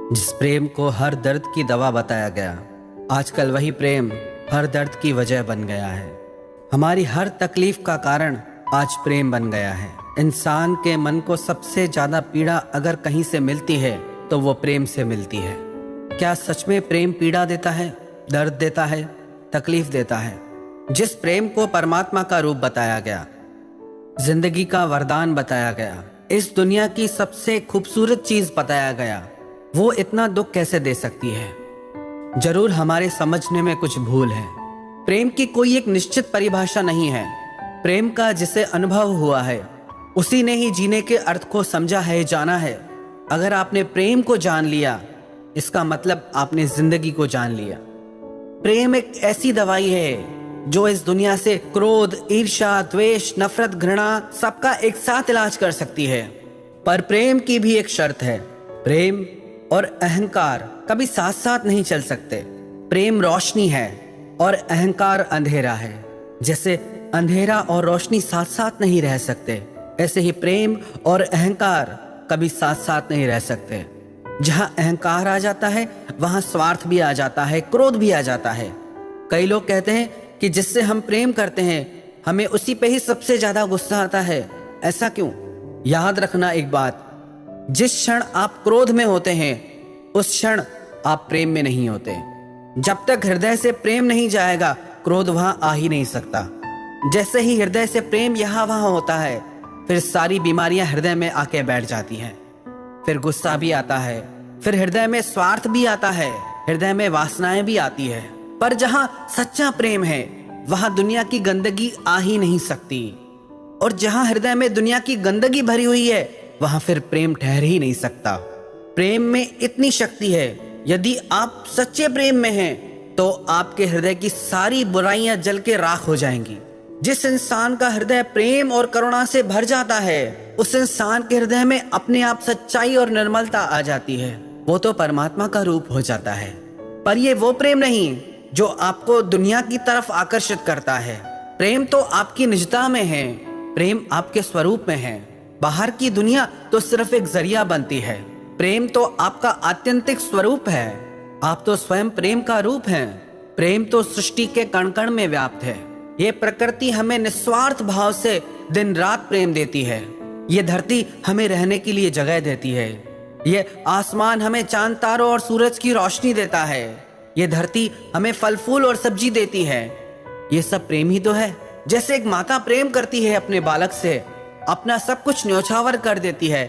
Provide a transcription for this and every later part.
जिस प्रेम को हर दर्द की दवा बताया गया, आजकल वही प्रेम हर दर्द की वजह बन गया है। हमारी हर तकलीफ का कारण आज प्रेम बन गया है। इंसान के मन को सबसे ज्यादा पीड़ा अगर कहीं से मिलती है तो वो प्रेम से मिलती है। क्या सच में प्रेम पीड़ा देता है, दर्द देता है, तकलीफ देता है? जिस प्रेम को परमात्मा का रूप बताया गया, जिंदगी का वरदान बताया गया, इस दुनिया की सबसे खूबसूरत चीज बताया गया, वो इतना दुख कैसे दे सकती है? जरूर हमारे समझने में कुछ भूल है। प्रेम की कोई एक निश्चित परिभाषा नहीं है। प्रेम का जिसे अनुभव हुआ है उसी ने ही जीने के अर्थ को समझा है, जाना है। अगर आपने प्रेम को जान लिया, इसका मतलब आपने जिंदगी को जान लिया। प्रेम एक ऐसी दवाई है जो इस दुनिया से क्रोध, ईर्ष्या, द्वेष, नफरत, घृणा सबका एक साथ इलाज कर सकती है। पर प्रेम की भी एक शर्त है। प्रेम और अहंकार कभी साथ साथ नहीं चल सकते। प्रेम रोशनी है और अहंकार अंधेरा है। जैसे अंधेरा और रोशनी साथ साथ नहीं रह सकते, ऐसे ही प्रेम और अहंकार कभी साथ साथ नहीं रह सकते। जहां अहंकार आ जाता है वहां स्वार्थ भी आ जाता है, क्रोध भी आ जाता है। कई लोग कहते हैं कि जिससे हम प्रेम करते हैं हमें उसी पे ही सबसे ज्यादा गुस्सा आता है। ऐसा क्यों? याद रखना एक बात, जिस क्षण आप क्रोध में होते हैं उस क्षण आप प्रेम में नहीं होते। जब तक हृदय से प्रेम नहीं जाएगा क्रोध वहां आ ही नहीं सकता। जैसे ही हृदय से प्रेम यहाँ वहां होता है फिर सारी बीमारियां हृदय में आके बैठ जाती हैं। फिर गुस्सा भी आता है, फिर हृदय में स्वार्थ भी आता है, हृदय में वासनाएं भी आती है। पर जहां सच्चा प्रेम है वहां दुनिया की गंदगी आ ही नहीं सकती। और जहां हृदय में दुनिया की गंदगी भरी हुई है वहां फिर प्रेम ठहर ही नहीं सकता। प्रेम में इतनी शक्ति है, यदि आप सच्चे प्रेम में हैं तो आपके हृदय की सारी बुराइयां जल के राख हो जाएंगी। जिस इंसान का हृदय प्रेम और करुणा से भर जाता है उस इंसान के हृदय में अपने आप सच्चाई और निर्मलता आ जाती है। वो तो परमात्मा का रूप हो जाता है। पर ये वो प्रेम नहीं जो आपको दुनिया की तरफ आकर्षित करता है। प्रेम तो आपकी निजता में है, प्रेम आपके स्वरूप में है। बाहर की दुनिया तो सिर्फ एक जरिया बनती है। प्रेम तो आपका आत्यंतिक स्वरूप है। आप तो स्वयं प्रेम का रूप हैं। प्रेम तो सृष्टि के कण कण में व्याप्त है। ये प्रकृति हमें निस्वार्थ भाव से दिन रात प्रेम देती है। ये धरती हमें रहने के लिए जगह देती है। ये आसमान हमें चांद, तारों और सूरज की रोशनी देता है। ये धरती हमें फल फूल और सब्जी देती है। ये सब प्रेम ही तो है। जैसे एक माता प्रेम करती है अपने बालक से, अपना सब कुछ न्योछावर कर देती है,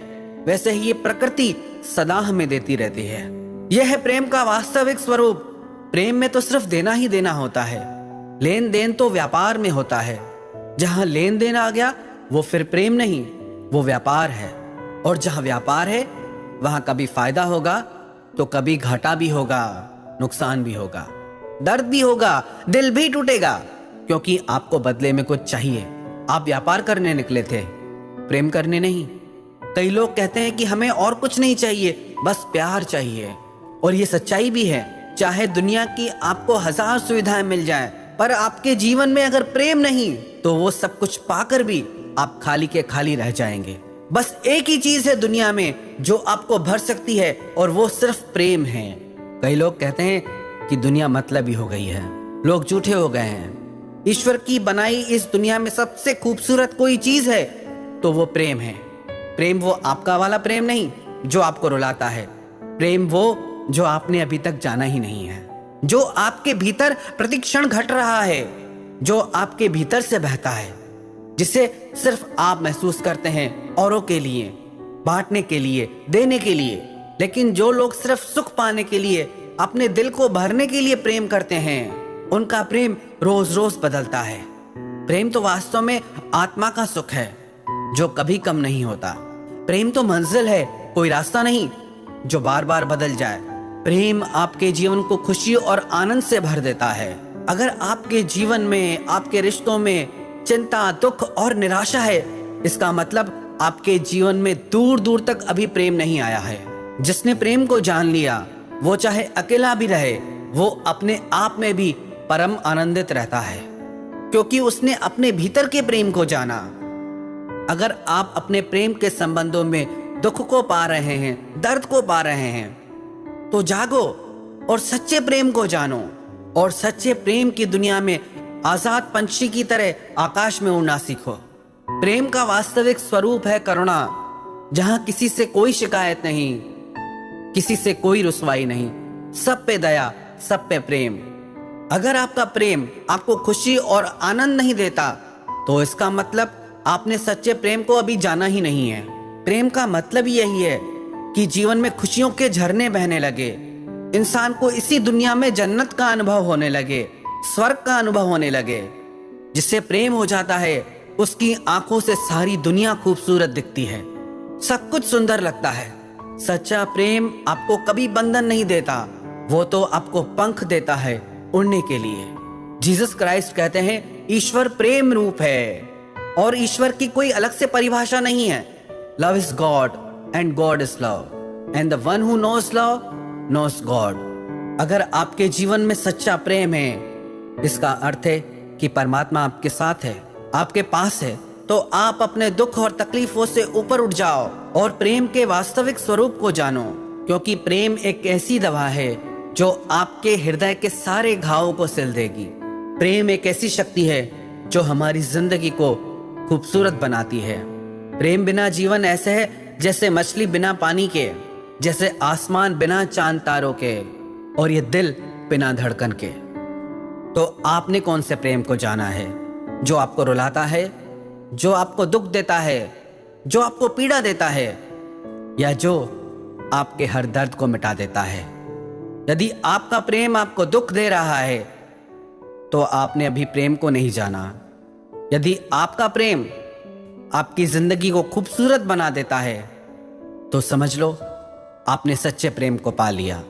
वैसे ही ये प्रकृति सदा हमें देती रहती है। यह है प्रेम का वास्तविक स्वरूप। प्रेम में तो सिर्फ देना ही देना होता है। लेन देन तो व्यापार में होता है। जहां लेन देन आ गया वो फिर प्रेम नहीं, वो व्यापार है। और जहां व्यापार है वहां कभी फायदा होगा तो कभी घाटा भी होगा, नुकसान भी होगा, दर्द भी होगा, दिल भी टूटेगा, क्योंकि आपको बदले में कुछ चाहिए। आप व्यापार करने निकले थे, प्रेम करने नहीं। कई लोग कहते हैं कि हमें और कुछ नहीं चाहिए, बस प्यार चाहिए। और ये सच्चाई भी है। चाहे दुनिया की आपको 1000 सुविधाएं मिल जाएं, पर आपके जीवन में अगर प्रेम नहीं तो वो सब कुछ पाकर भी आप खाली के खाली रह जाएंगे। बस एक ही चीज है दुनिया में जो आपको भर सकती है और वो सिर्फ प्रेम है। कई लोग कहते हैं कि दुनिया मतलबी हो गई है, लोग झूठे हो गए हैं। ईश्वर की बनाई इस दुनिया में सबसे खूबसूरत कोई चीज है तो वो प्रेम है। प्रेम वो आपका वाला प्रेम नहीं जो आपको रुलाता है। प्रेम वो जो आपने अभी तक जाना ही नहीं है, जो आपके भीतर प्रतिक्षण घट रहा है, जो आपके भीतर से बहता है, जिसे सिर्फ आप महसूस करते हैं औरों के लिए, बांटने के लिए, देने के लिए। लेकिन जो लोग सिर्फ सुख पाने के लिए, अपने दिल को भरने के लिए प्रेम करते हैं, उनका प्रेम रोज रोज बदलता है। प्रेम तो वास्तव में आत्मा का सुख है जो कभी कम नहीं होता। प्रेम तो मंजिल है, कोई रास्ता नहीं जो बार बार बदल जाए। प्रेम आपके जीवन को खुशी और आनंद से भर देता है। अगर आपके जीवन में, आपके रिश्तों में चिंता, दुख और निराशा है, इसका मतलब आपके जीवन में दूर दूर तक अभी प्रेम नहीं आया है। जिसने प्रेम को जान लिया वो चाहे अकेला भी रहे, वो अपने आप में भी परम आनंदित रहता है, क्योंकि उसने अपने भीतर के प्रेम को जाना। अगर आप अपने प्रेम के संबंधों में दुख को पा रहे हैं, दर्द को पा रहे हैं, तो जागो और सच्चे प्रेम को जानो और सच्चे प्रेम की दुनिया में आजाद पंछी की तरह आकाश में उड़ना सीखो। प्रेम का वास्तविक स्वरूप है करुणा, जहां किसी से कोई शिकायत नहीं, किसी से कोई रुसवाई नहीं, सब पे दया, सब पे प्रेम। अगर आपका प्रेम आपको खुशी और आनंद नहीं देता तो इसका मतलब आपने सच्चे प्रेम को अभी जाना ही नहीं है। प्रेम का मतलब यही है कि जीवन में खुशियों के झरने बहने लगे, इंसान को इसी दुनिया में जन्नत का अनुभव होने लगे, स्वर्ग का अनुभव होने लगे। जिससे प्रेम हो जाता है उसकी आंखों से सारी दुनिया खूबसूरत दिखती है, सब कुछ सुंदर लगता है। सच्चा प्रेम आपको कभी बंधन नहीं देता, वो तो आपको पंख देता है उड़ने के लिए। जीसस क्राइस्ट कहते हैं ईश्वर प्रेम रूप है और ईश्वर की कोई अलग से परिभाषा नहीं है। Love is God and God is love and the one who knows love knows God. अगर आपके जीवन में सच्चा प्रेम है, इसका अर्थ है कि परमात्मा आपके साथ है, आपके पास है, तो आप अपने दुख और तकलीफों से ऊपर उठ जाओ और प्रेम के वास्तविक स्वरूप को जानो, क्योंकि प्रेम एक ऐसी दवा है जो आपके हृदय के सारे घावों को सिल देगी। प्रेम एक ऐसी शक्ति है जो हमारी जिंदगी को खूबसूरत बनाती है। प्रेम बिना जीवन ऐसे है जैसे मछली बिना पानी के, जैसे आसमान बिना चांद तारों के और ये दिल बिना धड़कन के। तो आपने कौन से प्रेम को जाना है? जो आपको रुलाता है, जो आपको दुख देता है, जो आपको पीड़ा देता है, या जो आपके हर दर्द को मिटा देता है? यदि आपका प्रेम आपको दुख दे रहा है तो आपने अभी प्रेम को नहीं जाना। यदि आपका प्रेम आपकी जिंदगी को खूबसूरत बना देता है तो समझ लो आपने सच्चे प्रेम को पा लिया।